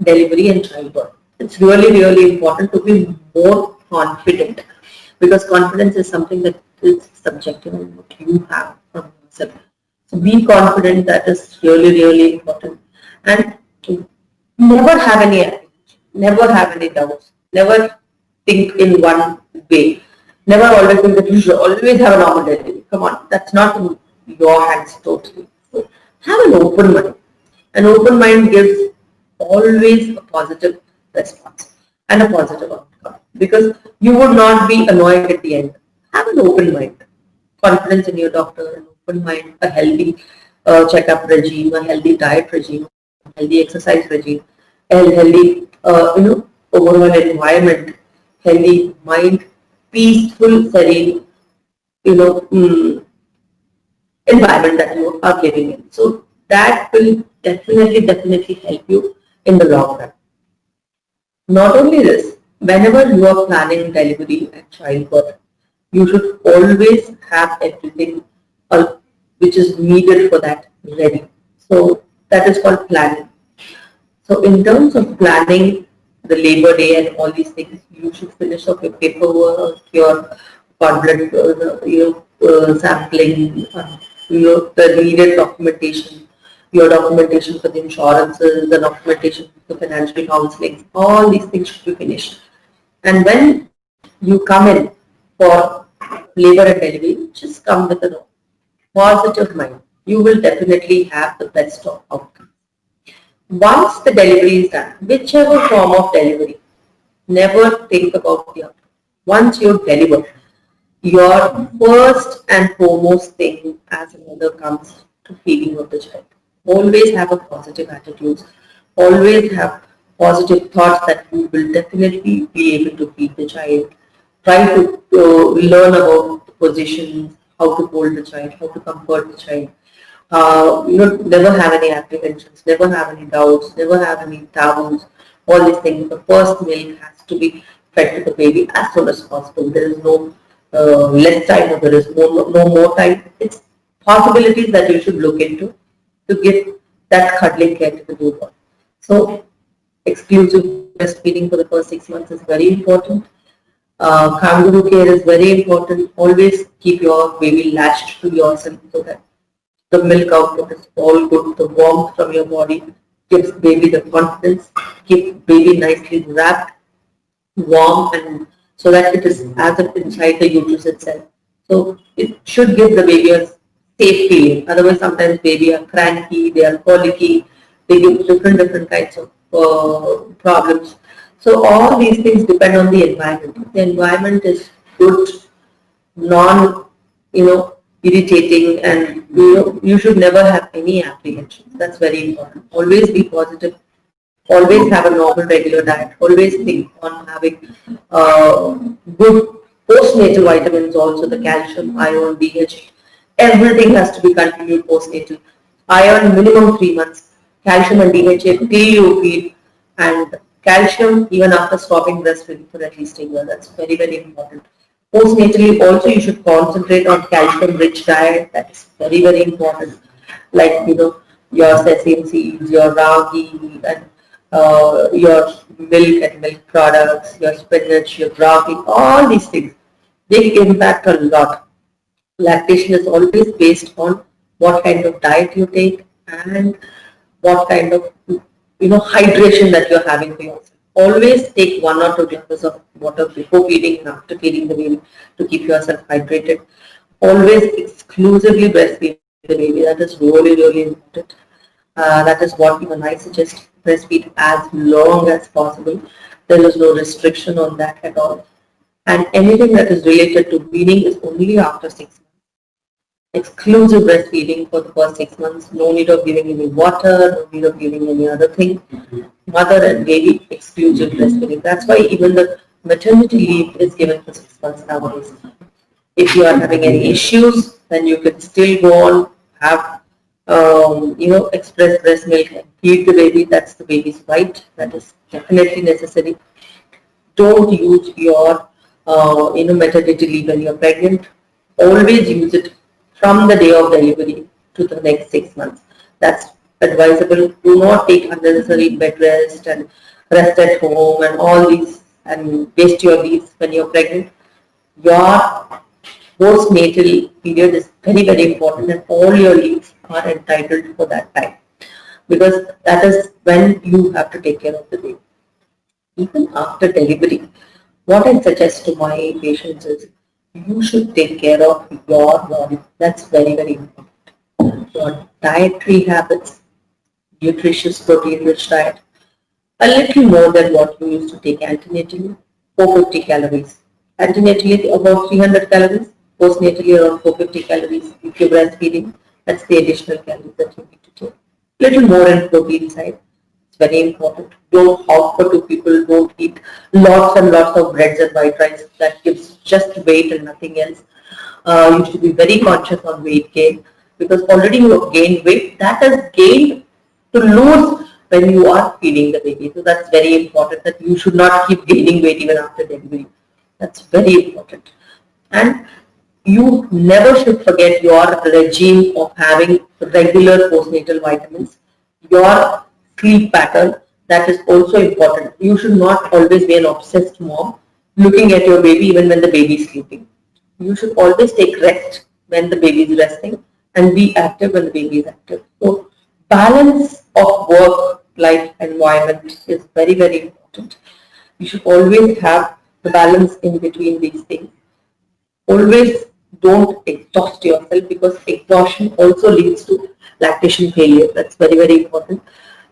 delivery and childbirth. it's really, really important to be more confident, because confidence is something that is subjective on what you have from yourself. So be confident, that is really, really important. And never have any apprehension, never have any doubts, never think in one way. Never always think that you should always have a normal delivery. Come on, that's not in your hands totally. So have an open mind. An open mind gives always a positive response and a positive outcome, because you would not be annoyed at the end. Have an open mind, confidence in your doctor, an open mind, a healthy checkup regime, a healthy diet regime, healthy exercise regime, a healthy overall environment, healthy mind, peaceful, serene, you know, mm, environment that you are living in. So that will definitely help you in the long run. Not only this, whenever you are planning delivery and childbirth, you should always have everything which is needed for that ready. So that is called planning. So in terms of planning the labor day and all these things, you should finish off your paperwork, your cord blood, sampling, the needed documentation, your documentation for the insurances, the documentation for financial counseling. All these things should be finished. And when you come in for labor and delivery, just come with a positive mind. You will definitely have the best of outcomes. Once the delivery is done, whichever form of delivery, never think about the outcome. Once you deliver, your first and foremost thing as a mother comes to feeding of the child. Always have a positive attitude. Always have positive thoughts that you will definitely be able to feed the child. Try to learn about the positions, how to hold the child, how to comfort the child. Never have any apprehensions, never have any doubts, never have any taboos, all these things. The first milk has to be fed to the baby as soon as possible. There is no less time, or there is no more time. It's possibilities that you should look into to give that cuddling care to the newborn. So exclusive breastfeeding for the first 6 months is very important. Kangaroo care is very important. Always keep your baby latched to yourself so that the milk output is all good. The warmth from your body gives baby the confidence. Keep baby nicely wrapped, warm, and so that it is as if inside the uterus itself. So it should give the baby a safe feeling. Otherwise, sometimes baby are cranky, they are colicky, they give different kinds of problems. So all these things depend on the environment. If the environment is good, non, irritating, and you should never have any apprehensions. That's very important. Always be positive. Always have a normal regular diet. Always think on having good postnatal vitamins also, the calcium, iron, DHA. Everything has to be continued postnatal. Iron minimum 3 months. Calcium and DHA till you feed, and calcium even after stopping breastfeeding for at least a year. That's very important. Postnatally also you should concentrate on calcium rich diet. That is very important. Like your sesame seeds, your ragi, and your milk and milk products, your spinach, your broccoli, all these things, they impact a lot. Lactation is always based on what kind of diet you take and what kind of hydration that you're having for yourself. Always take 1 or 2 glasses of water before feeding and after feeding the baby to keep yourself hydrated. Always exclusively breastfeed the baby. That is really important. That is what even I suggest. Breastfeed as long as possible. There is no restriction on that at all. And anything that is related to weaning is only after 6 months. Exclusive breastfeeding for the first 6 months. No need of giving any water, no need of giving any other thing. Mother and baby, exclusive breastfeeding. That's why even the maternity leave is given for 6 months nowadays. If you are having any issues, then you can still go on, have express breast milk and feed the baby. That's the baby's right. That is definitely necessary. Don't use your maternity leave when you're pregnant. Always use it from the day of delivery to the next 6 months. That's advisable. Do not take unnecessary bed rest and rest at home and all these and waste your leaves when you're pregnant, your postnatal period is very, very important and all your leaves are entitled for that time because that is when you have to take care of the baby. Even after delivery, what I suggest to my patients is you should take care of your body. That's very, very important. Your dietary habits, nutritious protein rich diet, a little more than what you used to take antenatally, 450 calories. Antenatally about 300 calories, postnatally around 450 calories. If you're breastfeeding, that's the additional calories that you need to take. Little more in protein side. It's very important. Don't hog for two people. Don't eat lots and lots of breads and white rice. That gives just weight and nothing else. You should be very conscious on weight gain because already you have gained weight. That is gained to lose when you are feeding the baby. So that's very important that you should not keep gaining weight even after delivery. That's very important. And you never should forget your regime of having regular postnatal vitamins, your sleep pattern, that is also important. You should not always be an obsessed mom looking at your baby even when the baby is sleeping. You should always take rest when the baby is resting and be active when the baby is active. So balance of work life environment is very, very important. You should always have the balance in between these things. Always don't exhaust yourself because exhaustion also leads to lactation failure. That's very, very important.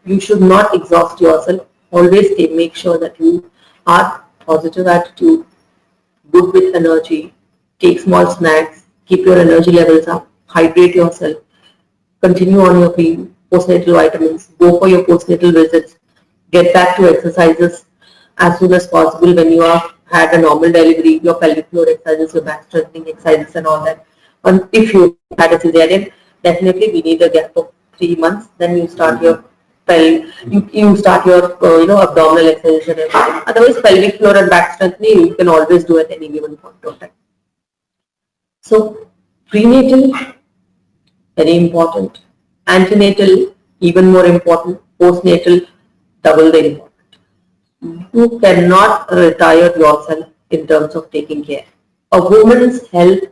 You should not exhaust yourself. Always make sure that you are positive attitude, good with energy, take small snacks, keep your energy levels up, hydrate yourself, continue on your postnatal vitamins, go for your postnatal visits, get back to exercises as soon as possible when you have had a normal delivery, your pelvic floor exercises, your back strengthening exercises and all that. And if you had a cesarean, definitely we need a gap of 3 months, then you start your you start your abdominal exercise and everything. Otherwise pelvic floor and back strengthening you can always do at any given point of time. So prenatal, very important. Antenatal, even more important. Postnatal, double the important. You cannot retire yourself in terms of taking care. A woman's health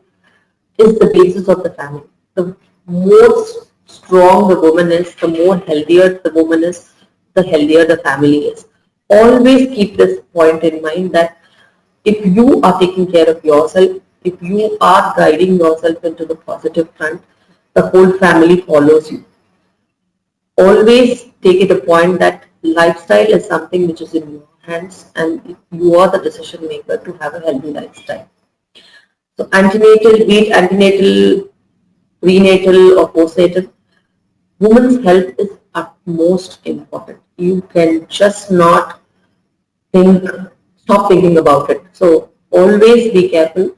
is the basis of the family. The more strong the woman is, the more healthier the woman is, the healthier the family is. Always keep this point in mind that if you are taking care of yourself, if you are guiding yourself into the positive front, the whole family follows you. Always take it a point that lifestyle is something which is in your hands and you are the decision maker to have a healthy lifestyle. So antenatal, be it antenatal, prenatal or postnatal, women's health is utmost important. You can just not think, stop thinking about it. So always be careful.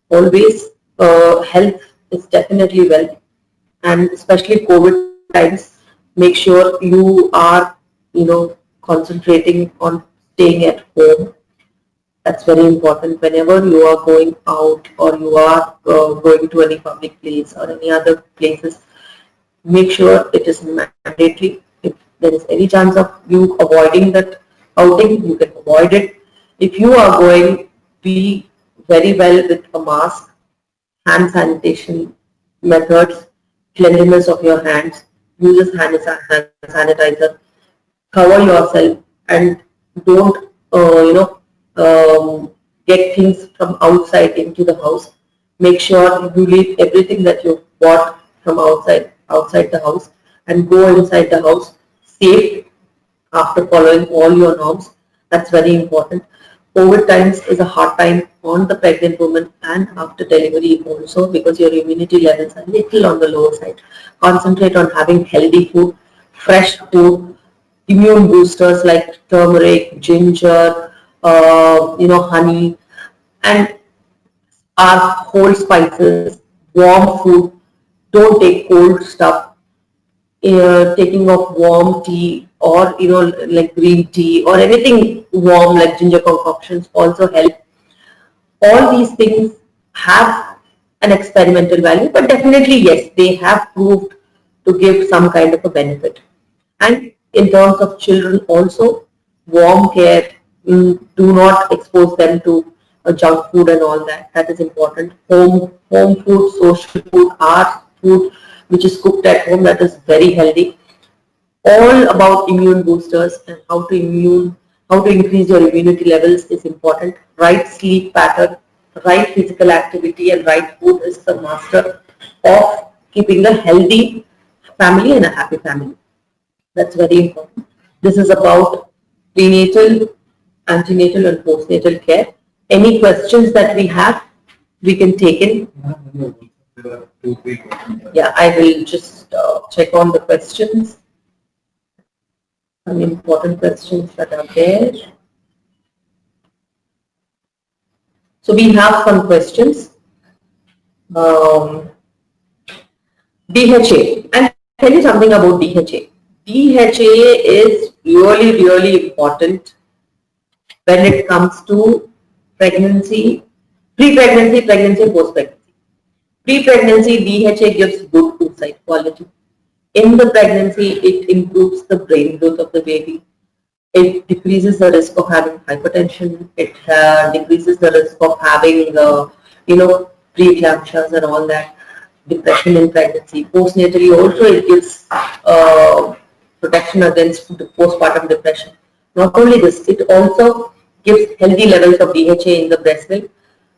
Always health is definitely wealth, and especially COVID times, make sure you are, concentrating on staying at home. That's very important. Whenever you are going out or you are going to any public place or any other places, make sure it is mandatory. If there is any chance of you avoiding that outing, you can avoid it. If you are going, be very well with a mask, hand sanitation methods, cleanliness of your hands, use hand sanitizer, cover yourself, and don't get things from outside into the house. Make sure you leave everything that you bought from outside the house and go inside the house safe after following all your norms. That's very important. COVID times is a hard time on the pregnant woman and after delivery also because your immunity levels are little on the lower side. Concentrate on having healthy food, fresh food, immune boosters like turmeric, ginger, honey, and our whole spices, warm food. Don't take cold stuff. Taking of warm tea or like green tea or anything warm like ginger concoctions also help. All these things have an experimental value, but definitely yes, they have proved to give some kind of a benefit. And in terms of children also, warm care. Do not expose them to junk food and all that. That is important. Home food, social food, our food which is cooked at home, that is very healthy. All about immune boosters and how to increase your immunity levels is important. Right sleep pattern, right physical activity, and right food is the master of keeping a healthy family and a happy family. That's very important. This is about prenatal, antenatal, and postnatal care. Any questions that we have, we can take in. Yeah, I will just check on the questions. Some important questions that are there. So we have some questions. DHA. I'll tell you something about DHA. DHA is really important when it comes to pregnancy, pre-pregnancy, pregnancy, and post-pregnancy. Pre-pregnancy, DHA gives good oocyte quality. In the pregnancy, it improves the brain growth of the baby. It decreases the risk of having hypertension. It decreases the risk of having, preeclampsias and all that. Depression in pregnancy. Postnatally also it gives protection against postpartum depression. Not only this, it also gives healthy levels of DHA in the breast milk,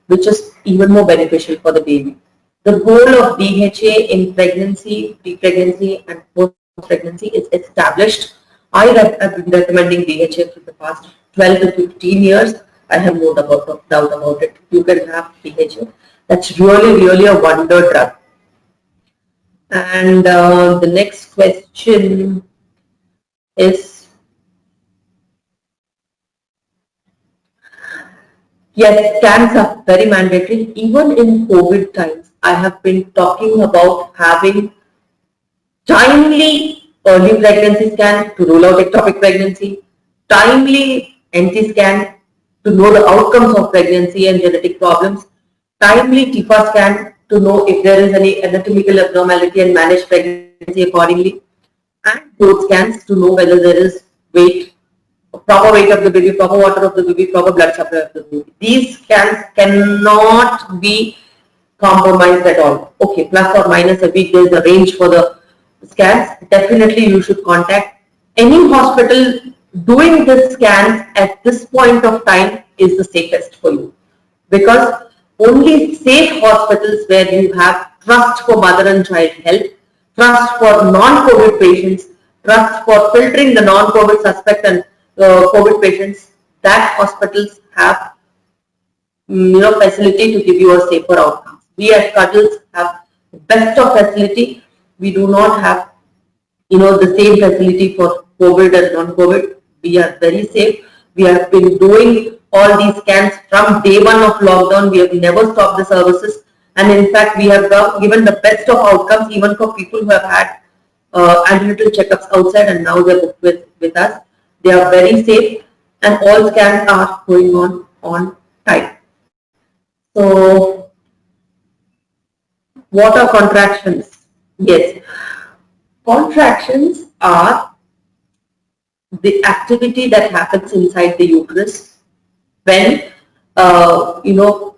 which is even more beneficial for the baby. The goal of DHA in pregnancy, pre-pregnancy, and post-pregnancy is established. I have been recommending DHA for the past 12 to 15 years. I have no doubt about it. You can have DHA. That's really a wonder drug. And the next question is, yes, scans are very mandatory. Even in COVID times, I have been talking about having timely early pregnancy scan to rule out ectopic pregnancy, timely NT scan to know the outcomes of pregnancy and genetic problems, timely TIFA scan to know if there is any anatomical abnormality and manage pregnancy accordingly, and growth scans to know whether there is proper weight of the baby, proper water of the baby, proper blood supply of the baby. These scans cannot be compromised at all. Okay, plus or minus a week, there is a range for the scans. Definitely you should contact any hospital. Doing the scans at this point of time is the safest for you, because only safe hospitals where you have trust for mother and child health, trust for non-COVID patients, trust for filtering the non-COVID suspect and COVID patients, that hospitals have facility to give you a safer outcome. We at Cuddles have the best of facility. We do not have the same facility for COVID and non-COVID. We are very safe. We have been doing all these scans from day one of lockdown. We have never stopped the services, and in fact we have given the best of outcomes even for people who have had antenatal checkups outside and now they're booked with us. They are very safe and all scans are going on time. So what are contractions? Yes, contractions are the activity that happens inside the uterus when the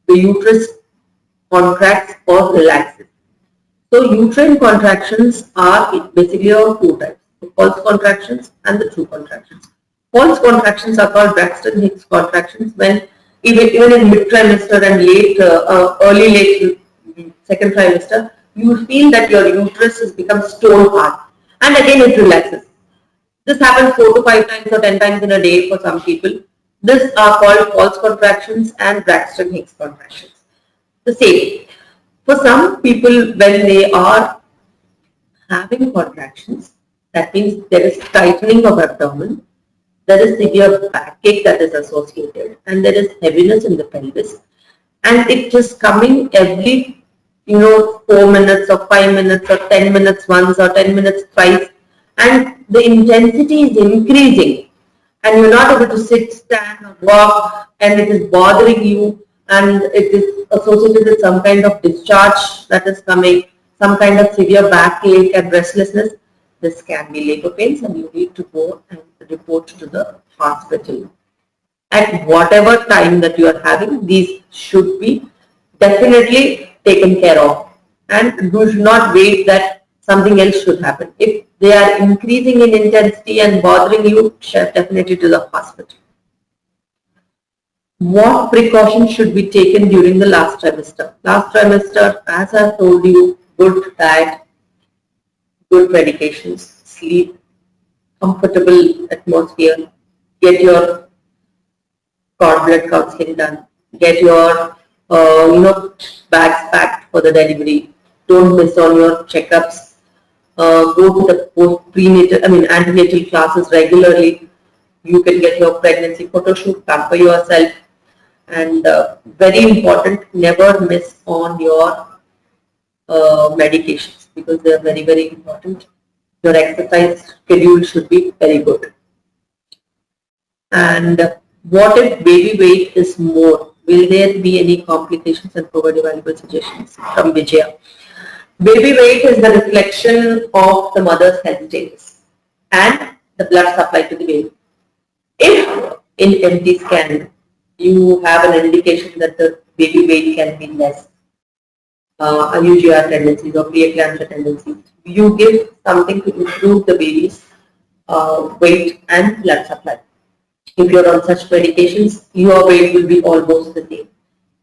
uterus contracts or relaxes. So uterine contractions are basically of two types: the false contractions and the true contractions. False contractions are called Braxton Hicks contractions when even in mid trimester and early late second trimester, you feel that your uterus has become stone hard, and again it relaxes. This happens 4 to 5 times or 10 times in a day for some people. These are called false contractions and Braxton Hicks contractions. The same. For some people, when they are having contractions, that means there is tightening of abdomen, there is severe backache that is associated, and there is heaviness in the pelvis, and it is coming every 4 minutes or 5 minutes or 10 minutes once or 10 minutes twice, and the intensity is increasing, and you're not able to sit, stand, or walk, and it is bothering you, and it is associated with some kind of discharge that is coming, some kind of severe backache and restlessness. This can be labor pains, and you need to go and report to the hospital. At whatever time that you are having, these should be definitely taken care of, and do not wait that something else should happen. If they are increasing in intensity and bothering you, definitely to the hospital. What precautions should be taken during the last trimester? Last trimester, as I told you, good diet, good medications, sleep, comfortable atmosphere, get your cord blood counseling done, get your bags packed for the delivery. Don't miss on your checkups. Go to the antenatal classes regularly. You can get your pregnancy photo shoot, pamper yourself, and very important, never miss on your medications because they are very, very important. Your exercise schedule should be very good. And what if baby weight is more? Will there be any complications, and provide valuable suggestions from Vijaya? Baby weight is the reflection of the mother's health status and the blood supply to the baby. If in empty scan you have an indication that the baby weight can be less, UGR tendencies or preeclampsia tendencies, you give something to improve the baby's weight and blood supply. If you're on such medications, your weight will be almost the same.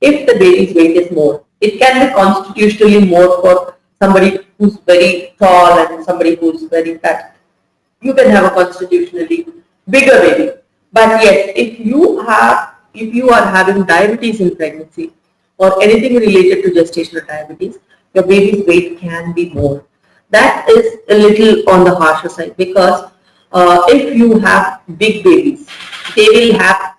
If the baby's weight is more, it can be constitutionally more for somebody who's very tall and somebody who's very fat. You can have a constitutionally bigger baby. But yes, if you are having diabetes in pregnancy or anything related to gestational diabetes, your baby's weight can be more. That is a little on the harsher side because if you have big babies, they will have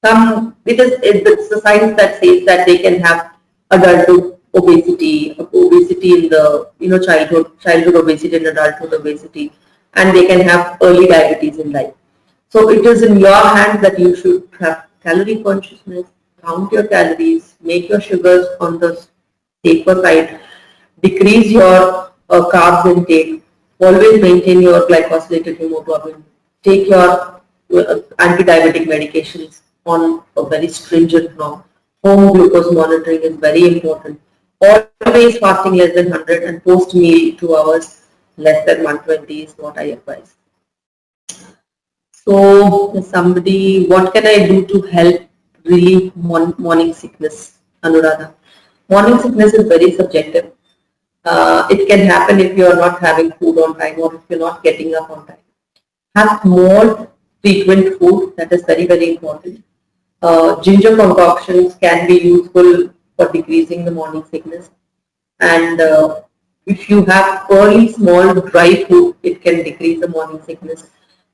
some, it's the science that says that they can have adulthood obesity in the childhood obesity and adulthood obesity, and they can have early diabetes in life. So it is in your hands that you should have calorie consciousness, count your calories, make your sugars on the safer side, decrease your carbs intake, always maintain your glycosylated hemoglobin, take your anti-diabetic medications on a very stringent norm. Home glucose monitoring is very important. Always fasting less than 100 and post meal 2 hours less than 120 is what I advise. So somebody, what can I do to help relieve morning sickness, Anuradha? Morning sickness is very subjective. It can happen if you are not having food on time or if you're not getting up on time. Have more frequent food, that is very, very important. Ginger concoctions can be useful for decreasing the morning sickness. And if you have early small dry food, it can decrease the morning sickness.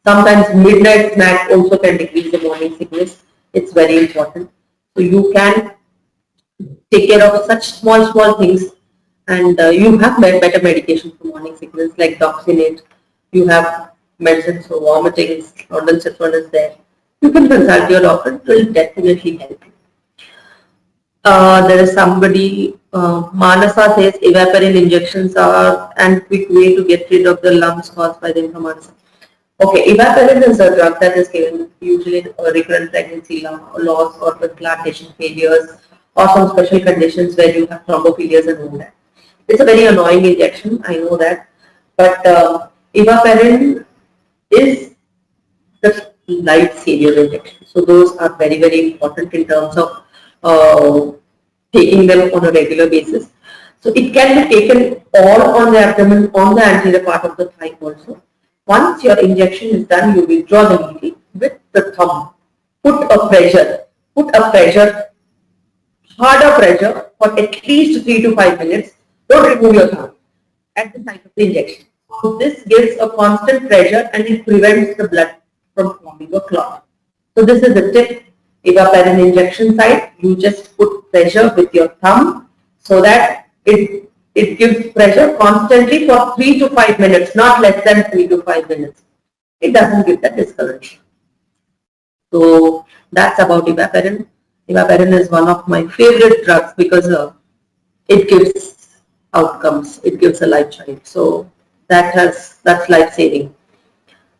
Sometimes midnight snack also can decrease the morning sickness. It's very important. So you can take care of such small things, and you have better medication for morning sickness like Doxinate. You have medicines for vomiting, Ondansetron is there. You can consult your doctor, it will definitely help you. There is somebody, Manasa says evaporin injections are a quick way to get rid of the lumps caused by the inflammation. Okay, evaporin is a drug that is given usually in recurrent pregnancy loss or with plantation failures or some special conditions where you have thrombophilias and all that. It's a very annoying injection, I know that, but evaporin is the life-saver injection. So those are very, very important in terms of taking them on a regular basis. So it can be taken all on the abdomen, on the anterior part of the thigh also. Once your injection is done, you withdraw the needle with the thumb. Put a pressure, harder pressure for at least 3 to 5 minutes. Don't remove your thumb at the site of the injection. So this gives a constant pressure and it prevents the blood from forming a clot. So this is the tip. Evaporin injection site, you just put pressure with your thumb so that it gives pressure constantly for 3 to 5 minutes, not less than 3 to 5 minutes. It doesn't give that discoloration. So that's about evaporin. Evaporin is one of my favorite drugs because it gives outcomes, it gives a life child. So that's life saving.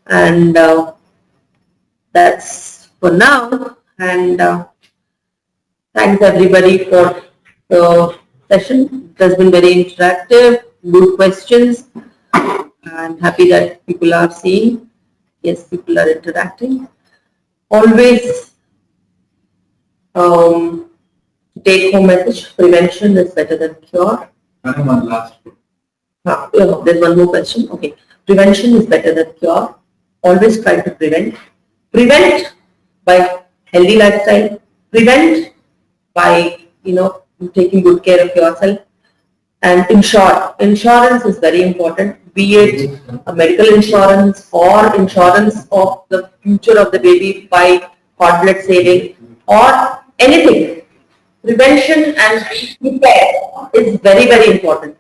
And that's for now. And thanks everybody for the session. It has been very interactive, good questions. I'm happy that people are seeing. Yes, people are interacting. Always take home message, prevention is better than cure. One last. There's one more question. Okay. Prevention is better than cure. Always try to prevent. Prevent by healthy lifestyle. Prevent by, taking good care of yourself. And insurance is very important, be it a medical insurance or insurance of the future of the baby by cord blood saving or anything. Prevention and being prepared is very, very important.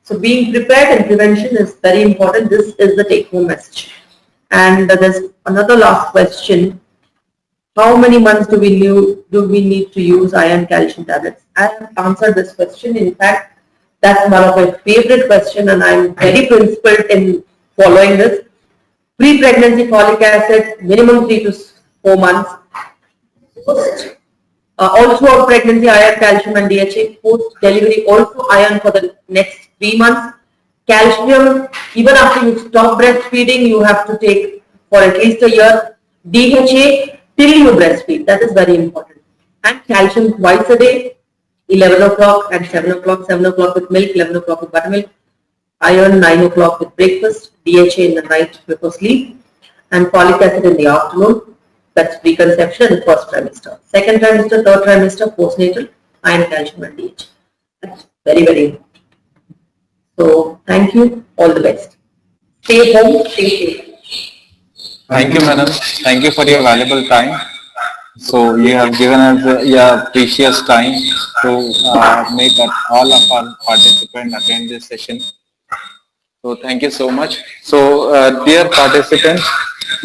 So being prepared and prevention is very important. This is the take-home message. And there's another last question. How many months do we need to use iron calcium tablets? I have answered this question. In fact, that's one of my favorite questions, and I'm very principled in following this. Pre-pregnancy folic acid, minimum 3 to 4 months. Post, all throughout pregnancy, iron, calcium, and DHA. Post delivery, also iron for the next 3 months. Calcium, even after you stop breastfeeding, you have to take for at least a year. DHA till you breastfeed. That is very important. And calcium twice a day, 11 o'clock and 7 o'clock. 7 o'clock with milk, 11 o'clock with buttermilk. Iron 9 o'clock with breakfast. DHA in the night before sleep. And folic acid in the afternoon. That's preconception in the first trimester. Second trimester, third trimester, postnatal, iron, calcium, and DHA. That's very, very important. So thank you. All the best. Stay home. Stay safe. Thank you, madam. Thank you for your valuable time. So you have given us your precious time to make all of our participants attend this session. So thank you so much. So dear participants,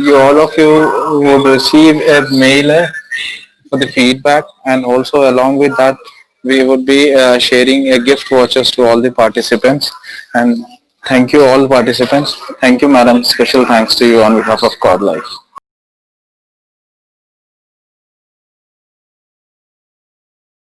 all of you would receive a mail for the feedback, and also along with that we would be sharing a gift vouchers to all the participants. And thank you all participants. Thank you, madam. Special thanks to you on behalf of Cordlife.